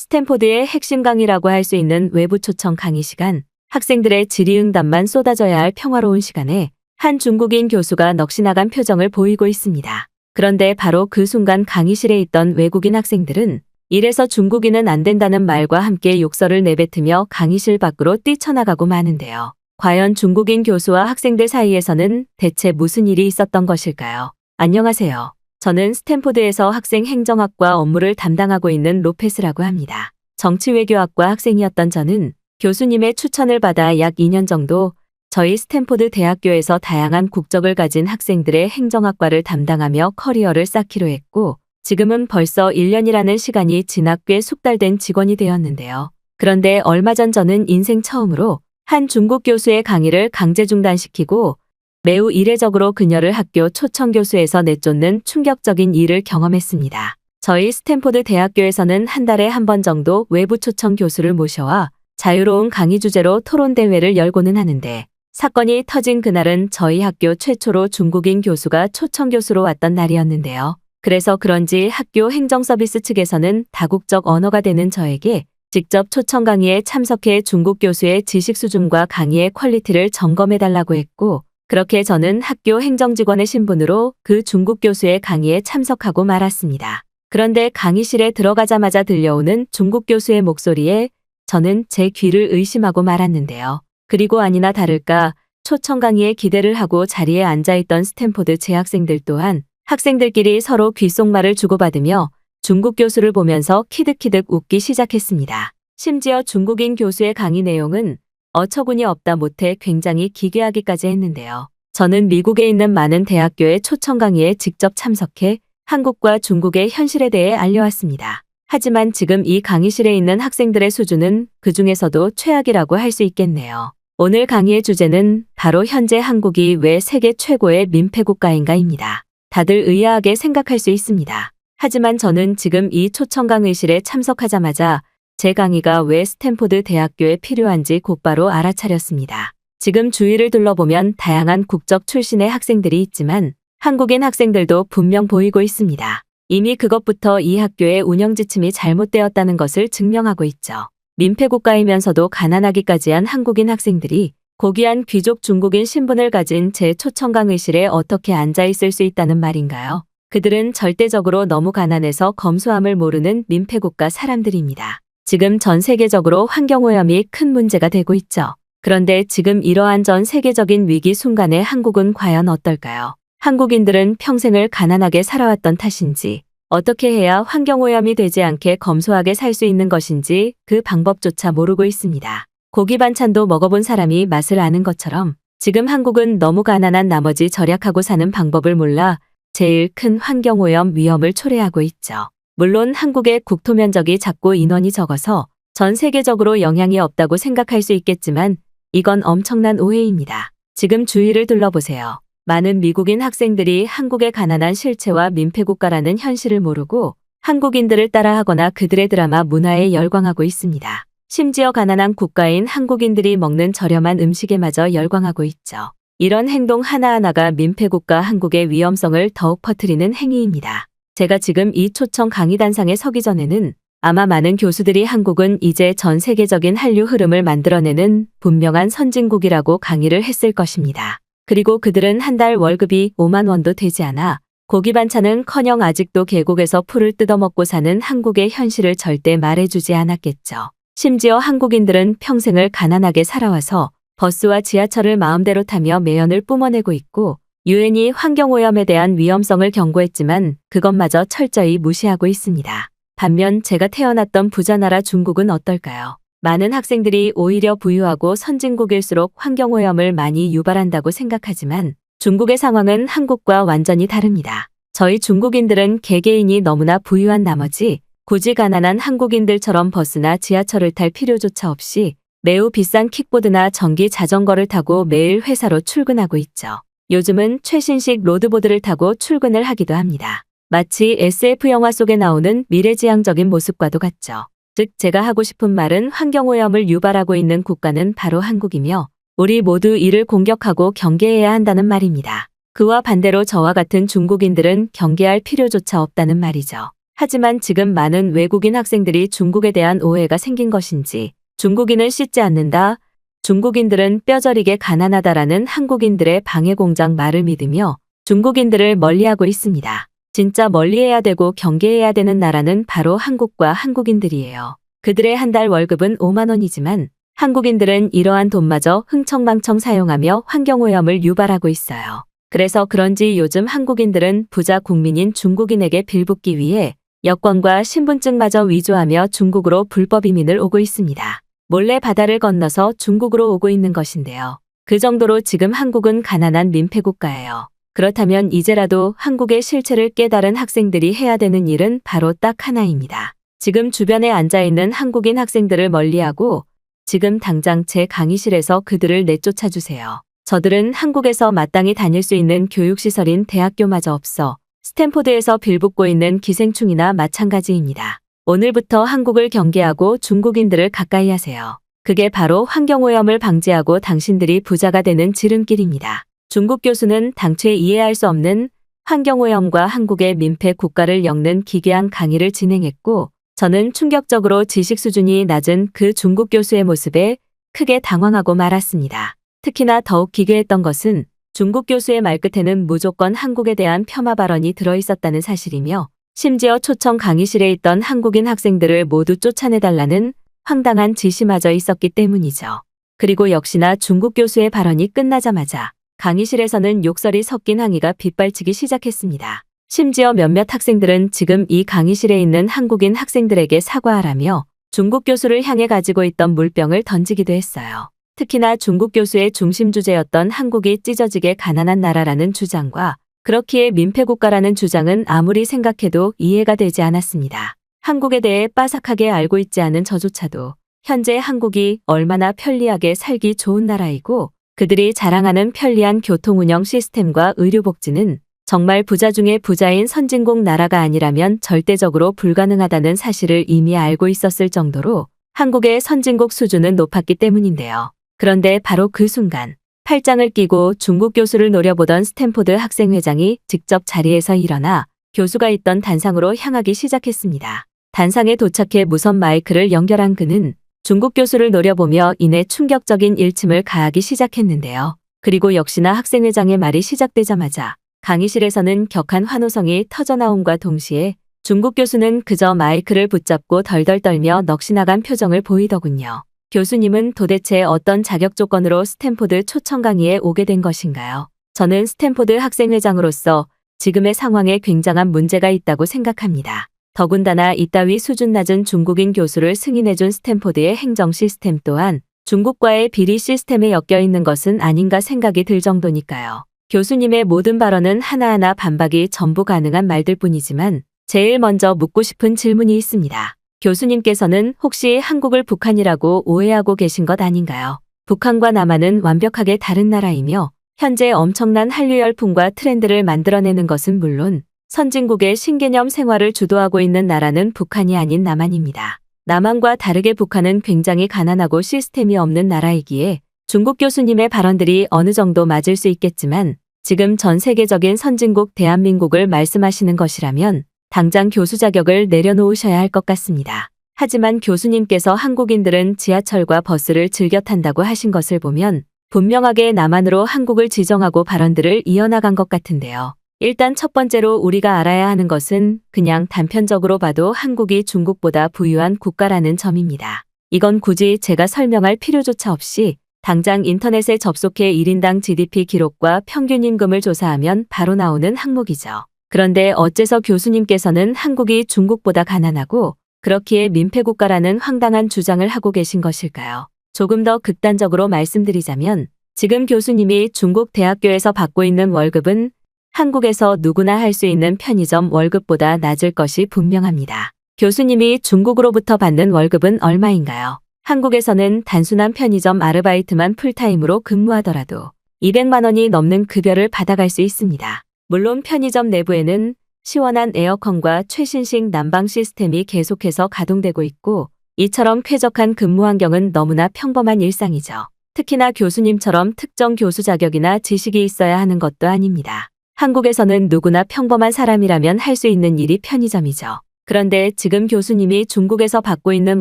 스탠포드의 핵심 강의라고 할 수 있는 외부 초청 강의 시간, 학생들의 질의응답만 쏟아져야 할 평화로운 시간에 한 중국인 교수가 넋이나간 표정을 보이고 있습니다. 그런데 바로 그 순간 강의실에 있던 외국인 학생들은 이래서 중국인은 안 된다는 말과 함께 욕설을 내뱉으며 강의실 밖으로 뛰쳐나가고 마는데요. 과연 중국인 교수와 학생들 사이에서는 대체 무슨 일이 있었던 것일까요? 안녕하세요. 저는 스탠포드에서 학생 행정학과 업무를 담당하고 있는 로페스라고 합니다. 정치외교학과 학생이었던 저는 교수님의 추천을 받아 약 2년 정도 저희 스탠포드 대학교에서 다양한 국적을 가진 학생들의 행정학과를 담당하며 커리어를 쌓기로 했고, 지금은 벌써 1년이라는 시간이 지나 꽤 숙달된 직원이 되었는데요. 그런데 얼마 전 저는 인생 처음으로 한 중국 교수의 강의를 강제 중단시키고 매우 이례적으로 그녀를 학교 초청 교수에서 내쫓는 충격적인 일을 경험했습니다. 저희 스탠포드 대학교에서는 한 달에 한 번 정도 외부 초청 교수를 모셔와 자유로운 강의 주제로 토론 대회를 열고는 하는데, 사건이 터진 그날은 저희 학교 최초로 중국인 교수가 초청 교수로 왔던 날이었는데요. 그래서 그런지 학교 행정 서비스 측에서는 다국적 언어가 되는 저에게 직접 초청 강의에 참석해 중국 교수의 지식 수준과 강의의 퀄리티를 점검해달라고 했고, 그렇게 저는 학교 행정직원의 신분으로 그 중국 교수의 강의에 참석하고 말았습니다. 그런데 강의실에 들어가자마자 들려오는 중국 교수의 목소리에 저는 제 귀를 의심하고 말았는데요. 그리고 아니나 다를까 초청 강의에 기대를 하고 자리에 앉아있던 스탠포드 재학생들 또한 학생들끼리 서로 귓속말을 주고받으며 중국 교수를 보면서 키득키득 웃기 시작했습니다. 심지어 중국인 교수의 강의 내용은 어처구니 없다 못해 굉장히 기괴하기까지 했는데요. 저는 미국에 있는 많은 대학교의 초청 강의에 직접 참석해 한국과 중국의 현실에 대해 알려왔습니다. 하지만 지금 이 강의실에 있는 학생들의 수준은 그 중에서도 최악이라고 할 수 있겠네요. 오늘 강의의 주제는 바로 현재 한국이 왜 세계 최고의 민폐국가인가입니다. 다들 의아하게 생각할 수 있습니다. 하지만 저는 지금 이 초청 강의실에 참석하자마자 제 강의가 왜 스탠포드 대학교에 필요한지 곧바로 알아차렸습니다. 지금 주위를 둘러보면 다양한 국적 출신의 학생들이 있지만 한국인 학생들도 분명 보이고 있습니다. 이미 그것부터 이 학교의 운영 지침이 잘못되었다는 것을 증명하고 있죠. 민폐국가이면서도 가난하기까지 한 한국인 학생들이 고귀한 귀족 중국인 신분을 가진 제 초청 강의실에 어떻게 앉아있을 수 있다는 말인가요? 그들은 절대적으로 너무 가난해서 검소함을 모르는 민폐국가 사람들입니다. 지금 전 세계적으로 환경오염이 큰 문제가 되고 있죠. 그런데 지금 이러한 전 세계적인 위기 순간에 한국은 과연 어떨까요? 한국인들은 평생을 가난하게 살아왔던 탓인지, 어떻게 해야 환경오염이 되지 않게 검소하게 살 수 있는 것인지 그 방법조차 모르고 있습니다. 고기 반찬도 먹어본 사람이 맛을 아는 것처럼 지금 한국은 너무 가난한 나머지 절약하고 사는 방법을 몰라 제일 큰 환경오염 위험을 초래하고 있죠. 물론 한국의 국토 면적이 작고 인원이 적어서 전 세계적으로 영향이 없다고 생각할 수 있겠지만 이건 엄청난 오해입니다. 지금 주위를 둘러보세요. 많은 미국인 학생들이 한국의 가난한 실체와 민폐국가라는 현실을 모르고 한국인들을 따라하거나 그들의 드라마 문화에 열광하고 있습니다. 심지어 가난한 국가인 한국인들이 먹는 저렴한 음식에마저 열광하고 있죠. 이런 행동 하나하나가 민폐국가 한국의 위험성을 더욱 퍼뜨리는 행위입니다. 제가 지금 이 초청 강의단상에 서기 전에는 아마 많은 교수들이 한국은 이제 전 세계적인 한류 흐름을 만들어내는 분명한 선진국이라고 강의를 했을 것입니다. 그리고 그들은 한 달 월급이 5만 원도 되지 않아 고기 반찬은커녕 아직도 계곡에서 풀을 뜯어먹고 사는 한국의 현실을 절대 말해주지 않았겠죠. 심지어 한국인들은 평생을 가난하게 살아와서 버스와 지하철을 마음대로 타며 매연을 뿜어내고 있고 유엔이 환경오염에 대한 위험성을 경고했지만 그것마저 철저히 무시하고 있습니다. 반면 제가 태어났던 부자나라 중국은 어떨까요? 많은 학생들이 오히려 부유하고 선진국일수록 환경오염을 많이 유발한다고 생각하지만 중국의 상황은 한국과 완전히 다릅니다. 저희 중국인들은 개개인이 너무나 부유한 나머지 굳이 가난한 한국인들처럼 버스나 지하철을 탈 필요조차 없이 매우 비싼 킥보드나 전기 자전거를 타고 매일 회사로 출근하고 있죠. 요즘은 최신식 로드보드를 타고 출근을 하기도 합니다. 마치 SF 영화 속에 나오는 미래지향적인 모습과도 같죠. 즉 제가 하고 싶은 말은 환경오염을 유발하고 있는 국가는 바로 한국이며 우리 모두 이를 공격하고 경계해야 한다는 말입니다. 그와 반대로 저와 같은 중국인들은 경계할 필요조차 없다는 말이죠. 하지만 지금 많은 외국인 학생들이 중국에 대한 오해가 생긴 것인지 중국인은 씻지 않는다, 중국인들은 뼈저리게 가난하다라는 한국인들의 방해공작 말을 믿으며 중국인들을 멀리하고 있습니다. 진짜 멀리해야 되고 경계해야 되는 나라는 바로 한국과 한국인들이에요. 그들의 한 달 월급은 5만 원이지만 한국인들은 이러한 돈마저 흥청망청 사용하며 환경오염을 유발하고 있어요. 그래서 그런지 요즘 한국인들은 부자 국민인 중국인에게 빌붙기 위해 여권과 신분증마저 위조하며 중국으로 불법 이민을 오고 있습니다. 몰래 바다를 건너서 중국으로 오고 있는 것인데요. 그 정도로 지금 한국은 가난한 민폐국가예요. 그렇다면 이제라도 한국의 실체를 깨달은 학생들이 해야 되는 일은 바로 딱 하나입니다. 지금 주변에 앉아있는 한국인 학생들을 멀리하고 지금 당장 제 강의실에서 그들을 내쫓아 주세요. 저들은 한국에서 마땅히 다닐 수 있는 교육시설인 대학교마저 없어 스탠포드에서 빌붙고 있는 기생충이나 마찬가지입니다. 오늘부터 한국을 경계하고 중국인들을 가까이 하세요. 그게 바로 환경오염을 방지하고 당신들이 부자가 되는 지름길입니다. 중국 교수는 당최 이해할 수 없는 환경오염과 한국의 민폐 국가를 엮는 기괴한 강의를 진행했고 저는 충격적으로 지식 수준이 낮은 그 중국 교수의 모습에 크게 당황하고 말았습니다. 특히나 더욱 기괴했던 것은 중국 교수의 말끝에는 무조건 한국에 대한 폄하 발언이 들어있었다는 사실이며 심지어 초청 강의실에 있던 한국인 학생들을 모두 쫓아내달라는 황당한 지시마저 있었기 때문이죠. 그리고 역시나 중국 교수의 발언이 끝나자마자 강의실에서는 욕설이 섞인 항의가 빗발치기 시작했습니다. 심지어 몇몇 학생들은 지금 이 강의실에 있는 한국인 학생들에게 사과하라며 중국 교수를 향해 가지고 있던 물병을 던지기도 했어요. 특히나 중국 교수의 중심 주제였던 한국이 찢어지게 가난한 나라라는 주장과 그렇기에 민폐국가라는 주장은 아무리 생각해도 이해가 되지 않았습니다. 한국에 대해 빠삭하게 알고 있지 않은 저조차도 현재 한국이 얼마나 편리하게 살기 좋은 나라이고 그들이 자랑하는 편리한 교통운영 시스템과 의료복지는 정말 부자 중에 부자인 선진국 나라가 아니라면 절대적으로 불가능하다는 사실을 이미 알고 있었을 정도로 한국의 선진국 수준은 높았기 때문인데요. 그런데 바로 그 순간 팔짱을 끼고 중국 교수를 노려보던 스탠포드 학생회장이 직접 자리에서 일어나 교수가 있던 단상으로 향하기 시작했습니다. 단상에 도착해 무선 마이크를 연결한 그는 중국 교수를 노려보며 이내 충격적인 일침을 가하기 시작했는데요. 그리고 역시나 학생회장의 말이 시작되자마자 강의실에서는 격한 환호성이 터져나옴과 동시에 중국 교수는 그저 마이크를 붙잡고 덜덜 떨며 넋이 나간 표정을 보이더군요. 교수님은 도대체 어떤 자격 조건으로 스탠포드 초청 강의에 오게 된 것인가요? 저는 스탠포드 학생회장으로서 지금의 상황에 굉장한 문제가 있다고 생각합니다. 더군다나 이따위 수준 낮은 중국인 교수를 승인해준 스탠포드의 행정 시스템 또한 중국과의 비리 시스템에 엮여 있는 것은 아닌가 생각이 들 정도니까요. 교수님의 모든 발언은 하나하나 반박이 전부 가능한 말들 뿐이지만 제일 먼저 묻고 싶은 질문이 있습니다. 교수님께서는 혹시 한국을 북한이라고 오해하고 계신 것 아닌가요? 북한과 남한은 완벽하게 다른 나라이며 현재 엄청난 한류 열풍과 트렌드를 만들어내는 것은 물론 선진국의 신개념 생활을 주도하고 있는 나라는 북한이 아닌 남한입니다. 남한과 다르게 북한은 굉장히 가난하고 시스템이 없는 나라이기에 중국 교수님의 발언들이 어느 정도 맞을 수 있겠지만 지금 전 세계적인 선진국 대한민국을 말씀하시는 것이라면 당장 교수 자격을 내려놓으셔야 할 것 같습니다. 하지만 교수님께서 한국인들은 지하철과 버스를 즐겨 탄다고 하신 것을 보면 분명하게 남한으로 한국을 지정하고 발언들을 이어나간 것 같은데요. 일단 첫 번째로 우리가 알아야 하는 것은 그냥 단편적으로 봐도 한국이 중국보다 부유한 국가라는 점입니다. 이건 굳이 제가 설명할 필요조차 없이 당장 인터넷에 접속해 1인당 GDP 기록과 평균 임금을 조사하면 바로 나오는 항목이죠. 그런데 어째서 교수님께서는 한국이 중국보다 가난하고 그렇기에 민폐국가라는 황당한 주장을 하고 계신 것일까요? 조금 더 극단적으로 말씀드리자면 지금 교수님이 중국 대학교에서 받고 있는 월급은 한국에서 누구나 할 수 있는 편의점 월급보다 낮을 것이 분명합니다. 교수님이 중국으로부터 받는 월급은 얼마인가요? 한국에서는 단순한 편의점 아르바이트만 풀타임으로 근무하더라도 200만 원이 넘는 급여를 받아갈 수 있습니다. 물론 편의점 내부에는 시원한 에어컨과 최신식 난방 시스템이 계속해서 가동되고 있고 이처럼 쾌적한 근무 환경은 너무나 평범한 일상이죠. 특히나 교수님처럼 특정 교수 자격이나 지식이 있어야 하는 것도 아닙니다. 한국에서는 누구나 평범한 사람이라면 할 수 있는 일이 편의점이죠. 그런데 지금 교수님이 중국에서 받고 있는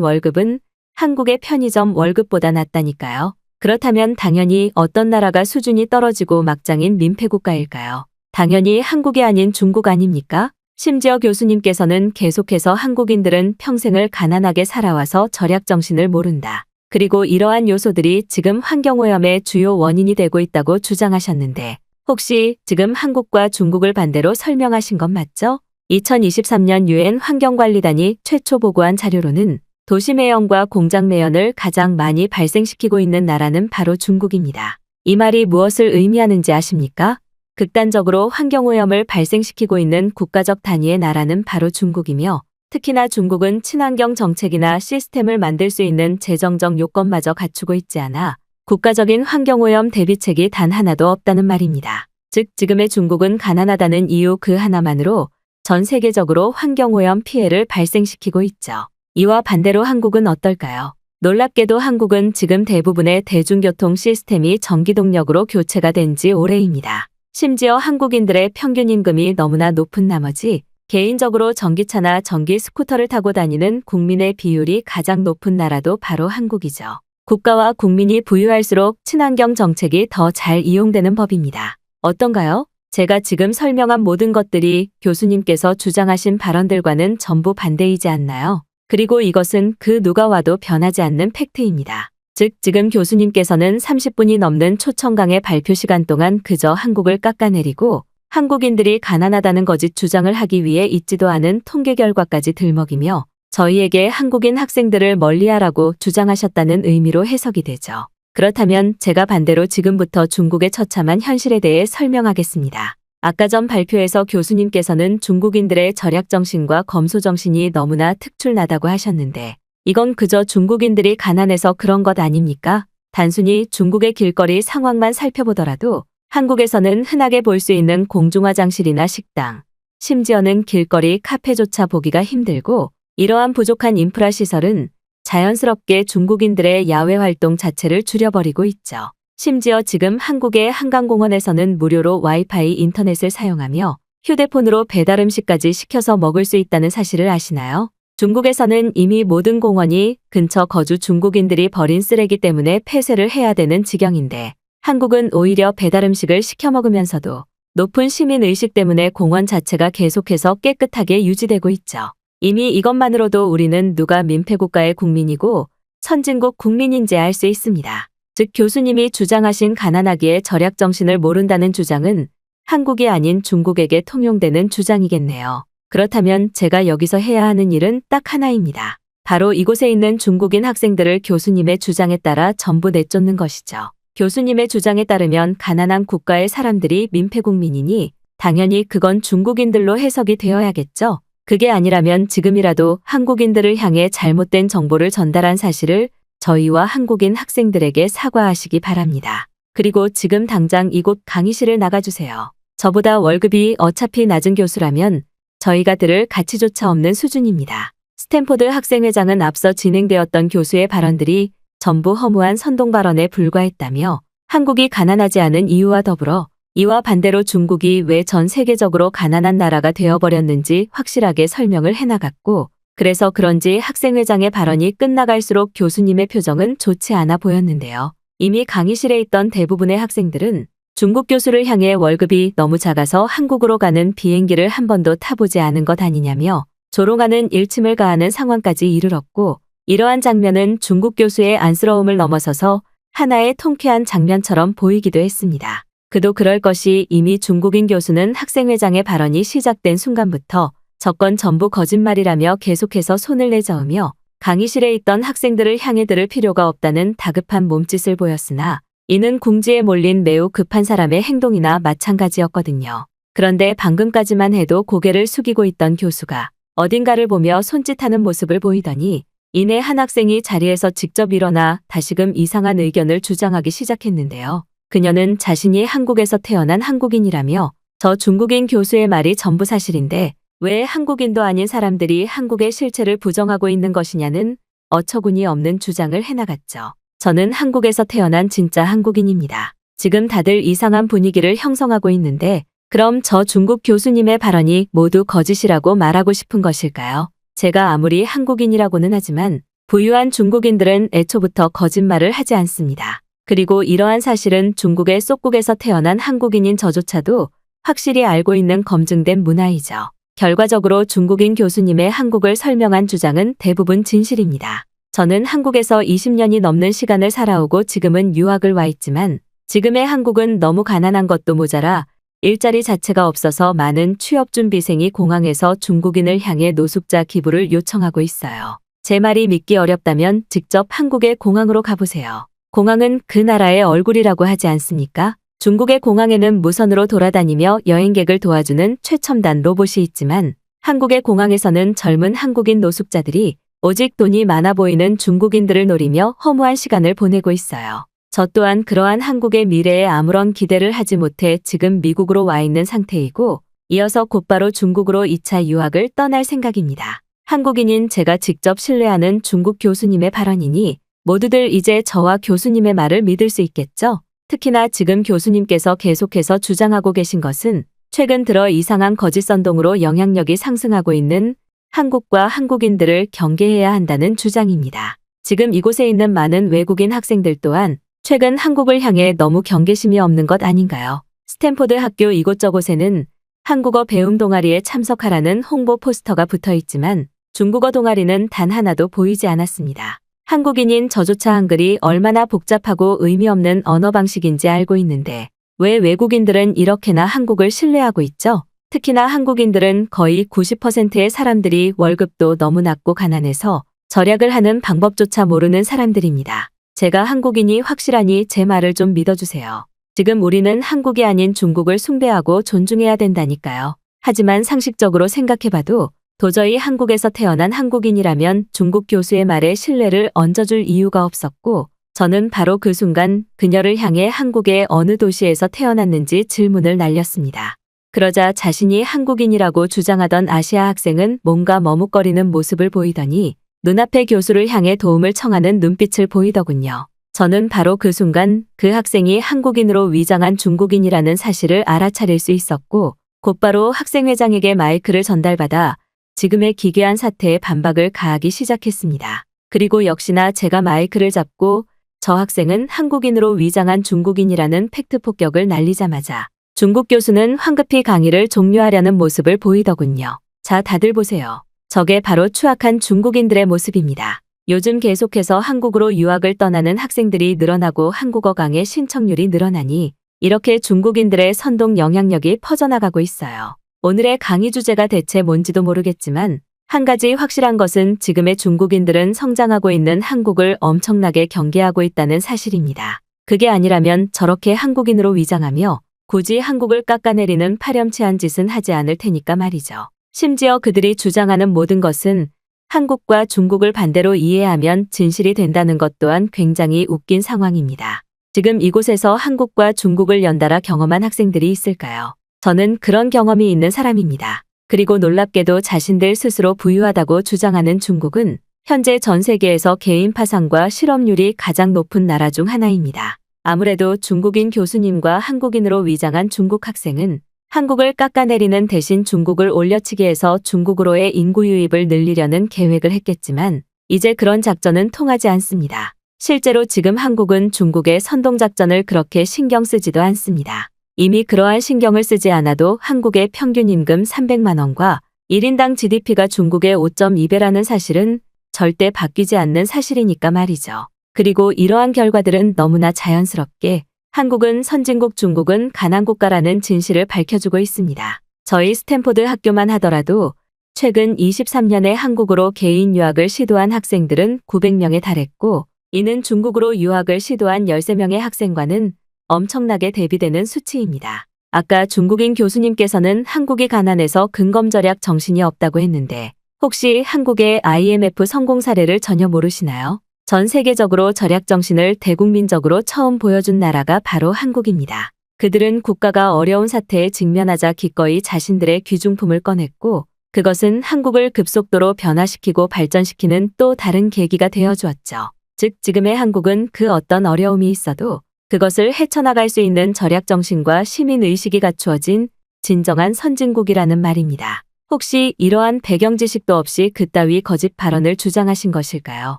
월급은 한국의 편의점 월급보다 낮다니까요. 그렇다면 당연히 어떤 나라가 수준이 떨어지고 막장인 민폐국가일까요? 당연히 한국이 아닌 중국 아닙니까? 심지어 교수님께서는 계속해서 한국인들은 평생을 가난하게 살아와서 절약 정신을 모른다. 그리고 이러한 요소들이 지금 환경오염의 주요 원인이 되고 있다고 주장하셨는데 혹시 지금 한국과 중국을 반대로 설명하신 건 맞죠? 2023년 유엔 환경관리단이 최초 보고한 자료로는 도시 매연과 공장 매연을 가장 많이 발생시키고 있는 나라는 바로 중국입니다. 이 말이 무엇을 의미하는지 아십니까? 극단적으로 환경오염을 발생시키고 있는 국가적 단위의 나라는 바로 중국이며 특히나 중국은 친환경 정책이나 시스템을 만들 수 있는 재정적 요건마저 갖추고 있지 않아 국가적인 환경오염 대비책이 단 하나도 없다는 말입니다. 즉 지금의 중국은 가난하다는 이유 그 하나만으로 전 세계적으로 환경오염 피해를 발생시키고 있죠. 이와 반대로 한국은 어떨까요? 놀랍게도 한국은 지금 대부분의 대중교통 시스템이 전기동력으로 교체가 된 지 오래입니다. 심지어 한국인들의 평균 임금이 너무나 높은 나머지 개인적으로 전기차나 전기 스쿠터를 타고 다니는 국민의 비율이 가장 높은 나라도 바로 한국이죠. 국가와 국민이 부유할수록 친환경 정책이 더 잘 이용되는 법입니다. 어떤가요? 제가 지금 설명한 모든 것들이 교수님께서 주장하신 발언들과는 전부 반대이지 않나요? 그리고 이것은 그 누가 와도 변하지 않는 팩트입니다. 즉 지금 교수님께서는 30분이 넘는 초청강의 발표 시간 동안 그저 한국을 깎아내리고 한국인들이 가난하다는 거짓 주장을 하기 위해 있지도 않은 통계 결과까지 들먹이며 저희에게 한국인 학생들을 멀리하라고 주장하셨다는 의미로 해석이 되죠. 그렇다면 제가 반대로 지금부터 중국의 처참한 현실에 대해 설명하겠습니다. 아까 전 발표에서 교수님께서는 중국인들의 절약정신과 검소정신이 너무나 특출나다고 하셨는데 이건 그저 중국인들이 가난해서 그런 것 아닙니까? 단순히 중국의 길거리 상황만 살펴보더라도 한국에서는 흔하게 볼 수 있는 공중화장실이나 식당, 심지어는 길거리 카페조차 보기가 힘들고 이러한 부족한 인프라 시설은 자연스럽게 중국인들의 야외 활동 자체를 줄여버리고 있죠. 심지어 지금 한국의 한강공원에서는 무료로 와이파이 인터넷을 사용하며 휴대폰으로 배달음식까지 시켜서 먹을 수 있다는 사실을 아시나요? 중국에서는 이미 모든 공원이 근처 거주 중국인들이 버린 쓰레기 때문에 폐쇄를 해야 되는 지경인데 한국은 오히려 배달음식을 시켜 먹으면서도 높은 시민의식 때문에 공원 자체가 계속해서 깨끗하게 유지되고 있죠. 이미 이것만으로도 우리는 누가 민폐국가의 국민이고 선진국 국민인지 알 수 있습니다. 즉 교수님이 주장하신 가난하기에 절약정신을 모른다는 주장은 한국이 아닌 중국에게 통용되는 주장이겠네요. 그렇다면 제가 여기서 해야 하는 일은 딱 하나입니다. 바로 이곳에 있는 중국인 학생들을 교수님의 주장에 따라 전부 내쫓는 것이죠. 교수님의 주장에 따르면 가난한 국가의 사람들이 민폐국민이니 당연히 그건 중국인들로 해석이 되어야겠죠. 그게 아니라면 지금이라도 한국인들을 향해 잘못된 정보를 전달한 사실을 저희와 한국인 학생들에게 사과하시기 바랍니다. 그리고 지금 당장 이곳 강의실을 나가주세요. 저보다 월급이 어차피 낮은 교수라면 저희가 들을 가치조차 없는 수준입니다. 스탠포드 학생회장은 앞서 진행되었던 교수의 발언들이 전부 허무한 선동 발언에 불과했다며 한국이 가난하지 않은 이유와 더불어 이와 반대로 중국이 왜 전 세계적으로 가난한 나라가 되어버렸는지 확실하게 설명을 해나갔고 그래서 그런지 학생회장의 발언이 끝나갈수록 교수님의 표정은 좋지 않아 보였는데요. 이미 강의실에 있던 대부분의 학생들은 중국 교수를 향해 월급이 너무 작아서 한국으로 가는 비행기를 한 번도 타보지 않은 것 아니냐며 조롱하는 일침을 가하는 상황까지 이르렀고 이러한 장면은 중국 교수의 안쓰러움을 넘어서서 하나의 통쾌한 장면처럼 보이기도 했습니다. 그도 그럴 것이 이미 중국인 교수는 학생회장의 발언이 시작된 순간부터 저건 전부 거짓말이라며 계속해서 손을 내저으며 강의실에 있던 학생들을 향해 들을 필요가 없다는 다급한 몸짓을 보였으나 이는 궁지에 몰린 매우 급한 사람의 행동이나 마찬가지였거든요. 그런데 방금까지만 해도 고개를 숙이고 있던 교수가 어딘가를 보며 손짓하는 모습을 보이더니 이내 한 학생이 자리에서 직접 일어나 다시금 이상한 의견을 주장하기 시작했는데요. 그녀는 자신이 한국에서 태어난 한국인이라며 저 중국인 교수의 말이 전부 사실인데 왜 한국인도 아닌 사람들이 한국의 실체를 부정하고 있는 것이냐는 어처구니 없는 주장을 해나갔죠. 저는 한국에서 태어난 진짜 한국인입니다. 지금 다들 이상한 분위기를 형성하고 있는데 그럼 저 중국 교수님의 발언이 모두 거짓이라고 말하고 싶은 것일까요? 제가 아무리 한국인이라고는 하지만 부유한 중국인들은 애초부터 거짓말을 하지 않습니다. 그리고 이러한 사실은 중국의 쏙국에서 태어난 한국인인 저조차도 확실히 알고 있는 검증된 문화이죠. 결과적으로 중국인 교수님의 한국을 설명한 주장은 대부분 진실입니다. 저는 한국에서 20년이 넘는 시간을 살아오고 지금은 유학을 와 있지만 지금의 한국은 너무 가난한 것도 모자라 일자리 자체가 없어서 많은 취업준비생이 공항에서 중국인을 향해 노숙자 기부를 요청하고 있어요. 제 말이 믿기 어렵다면 직접 한국의 공항으로 가보세요. 공항은 그 나라의 얼굴이라고 하지 않습니까? 중국의 공항에는 무선으로 돌아다니며 여행객을 도와주는 최첨단 로봇이 있지만 한국의 공항에서는 젊은 한국인 노숙자들이 오직 돈이 많아 보이는 중국인들을 노리며 허무한 시간을 보내고 있어요. 저 또한 그러한 한국의 미래에 아무런 기대를 하지 못해 지금 미국으로 와 있는 상태이고 이어서 곧바로 중국으로 2차 유학을 떠날 생각입니다. 한국인인 제가 직접 신뢰하는 중국 교수님의 발언이니 모두들 이제 저와 교수님의 말을 믿을 수 있겠죠? 특히나 지금 교수님께서 계속해서 주장하고 계신 것은 최근 들어 이상한 거짓 선동으로 영향력이 상승하고 있는 한국과 한국인들을 경계해야 한다는 주장입니다. 지금 이곳에 있는 많은 외국인 학생들 또한 최근 한국을 향해 너무 경계심이 없는 것 아닌가요? 스탠포드 학교 이곳저곳에는 한국어 배움 동아리에 참석하라는 홍보 포스터가 붙어 있지만 중국어 동아리는 단 하나도 보이지 않았습니다. 한국인인 저조차 한글이 얼마나 복잡하고 의미 없는 언어 방식인지 알고 있는데 왜 외국인들은 이렇게나 한국을 신뢰하고 있죠? 특히나 한국인들은 거의 90%의 사람들이 월급도 너무 낮고 가난해서 절약을 하는 방법조차 모르는 사람들입니다. 제가 한국인이 확실하니 제 말을 좀 믿어주세요. 지금 우리는 한국이 아닌 중국을 숭배하고 존중해야 된다니까요. 하지만 상식적으로 생각해봐도 도저히 한국에서 태어난 한국인이라면 중국 교수의 말에 신뢰를 얹어줄 이유가 없었고 저는 바로 그 순간 그녀를 향해 한국의 어느 도시에서 태어났는지 질문을 날렸습니다. 그러자 자신이 한국인이라고 주장하던 아시아 학생은 뭔가 머뭇거리는 모습을 보이더니 눈앞의 교수를 향해 도움을 청하는 눈빛을 보이더군요. 저는 바로 그 순간 그 학생이 한국인으로 위장한 중국인이라는 사실을 알아차릴 수 있었고 곧바로 학생회장에게 마이크를 전달받아 지금의 기괴한 사태에 반박을 가하기 시작했습니다. 그리고 역시나 제가 마이크를 잡고 저 학생은 한국인으로 위장한 중국인이라는 팩트 폭격을 날리자마자 중국 교수는 황급히 강의를 종료하려는 모습을 보이더군요. 자, 다들 보세요. 저게 바로 추악한 중국인들의 모습입니다. 요즘 계속해서 한국으로 유학을 떠나는 학생들이 늘어나고 한국어 강의 신청률이 늘어나니 이렇게 중국인들의 선동 영향력이 퍼져나가고 있어요. 오늘의 강의 주제가 대체 뭔지도 모르겠지만 한 가지 확실한 것은 지금의 중국인들은 성장하고 있는 한국을 엄청나게 경계하고 있다는 사실입니다. 그게 아니라면 저렇게 한국인으로 위장하며 굳이 한국을 깎아내리는 파렴치한 짓은 하지 않을 테니까 말이죠. 심지어 그들이 주장하는 모든 것은 한국과 중국을 반대로 이해하면 진실이 된다는 것 또한 굉장히 웃긴 상황입니다. 지금 이곳에서 한국과 중국을 연달아 경험한 학생들이 있을까요? 저는 그런 경험이 있는 사람입니다. 그리고 놀랍게도 자신들 스스로 부유하다고 주장하는 중국은 현재 전 세계에서 개인 파산과 실업률이 가장 높은 나라 중 하나입니다. 아무래도 중국인 교수님과 한국인으로 위장한 중국 학생은 한국을 깎아내리는 대신 중국을 올려치기 해서 중국으로의 인구 유입을 늘리려는 계획을 했겠지만 이제 그런 작전은 통하지 않습니다. 실제로 지금 한국은 중국의 선동작전을 그렇게 신경 쓰지도 않습니다. 이미 그러한 신경을 쓰지 않아도 한국의 평균 임금 300만 원과 1인당 GDP가 중국의 5.2배라는 사실은 절대 바뀌지 않는 사실이니까 말이죠. 그리고 이러한 결과들은 너무나 자연스럽게 한국은 선진국, 중국은 가난국가라는 진실을 밝혀주고 있습니다. 저희 스탠포드 학교만 하더라도 최근 23년에 한국으로 개인 유학을 시도한 학생들은 900명에 달했고 이는 중국으로 유학을 시도한 13명의 학생과는 엄청나게 대비되는 수치입니다. 아까 중국인 교수님께서는 한국이 가난해서 근검절약 정신이 없다고 했는데 혹시 한국의 IMF 성공 사례를 전혀 모르시나요? 전 세계적으로 절약 정신을 대국민적으로 처음 보여준 나라가 바로 한국입니다. 그들은 국가가 어려운 사태에 직면하자 기꺼이 자신들의 귀중품을 꺼냈고 그것은 한국을 급속도로 변화시키고 발전시키는 또 다른 계기가 되어주었죠. 즉 지금의 한국은 그 어떤 어려움이 있어도 그것을 헤쳐나갈 수 있는 절약 정신과 시민의식이 갖추어진 진정한 선진국이라는 말입니다. 혹시 이러한 배경 지식도 없이 그따위 거짓 발언을 주장하신 것일까요?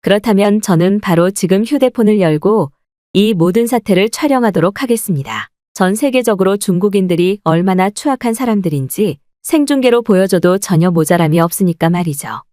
그렇다면 저는 바로 지금 휴대폰을 열고 이 모든 사태를 촬영하도록 하겠습니다. 전 세계적으로 중국인들이 얼마나 추악한 사람들인지 생중계로 보여줘도 전혀 모자람이 없으니까 말이죠.